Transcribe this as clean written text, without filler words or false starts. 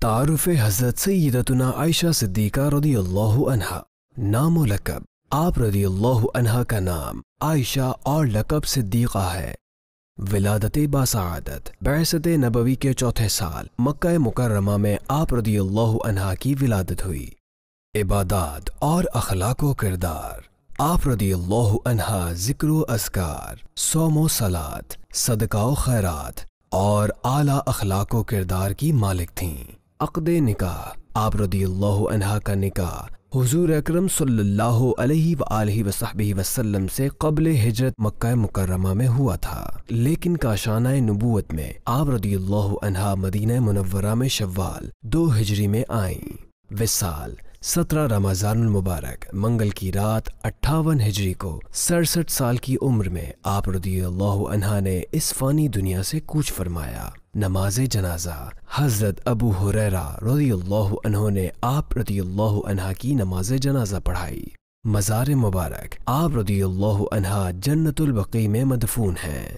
تعارف حضرت سیدتنا عائشہ صدیقہ رضی اللہ عنہا۔ نام و لقب۔ آپ رضی اللہ عنہا کا نام عائشہ اور لقب صدیقہ ہے۔ ولادت باسعادت۔ بعثت نبوی کے چوتھے سال مکہ مکرمہ میں آپ رضی اللہ عنہا کی ولادت ہوئی۔ عبادات اور اخلاق و کردار۔ آپ رضی اللہ عنہا ذکر و اذکار، صوم و صلات، صدقہ و خیرات اور اعلیٰ اخلاق و کردار کی مالک تھیں۔ عقد نکاح۔ آپ رضی اللہ عنہا کا نکاح حضور اکرم صلی اللہ علیہ وآلہ وصحبہ وسلم سے قبل ہجرت مکہ مکرمہ میں ہوا تھا، لیکن کاشانہ نبوت میں آپ رضی اللہ عنہا مدینہ منورہ میں شوال 2 ہجری میں آئیں۔ وصال 17 رمضان المبارک منگل کی رات 58 ہجری کو 67 سال کی عمر میں آپ رضی اللہ عنہا نے اس فانی دنیا سے کوچ فرمایا۔ نماز جنازہ۔ حضرت ابو ہریرہ رضی اللہ عنہ نے آپ رضی اللہ عنہا کی نماز جنازہ پڑھائی۔ مزار مبارک۔ آپ رضی اللہ عنہا جنت البقیع میں مدفون ہیں۔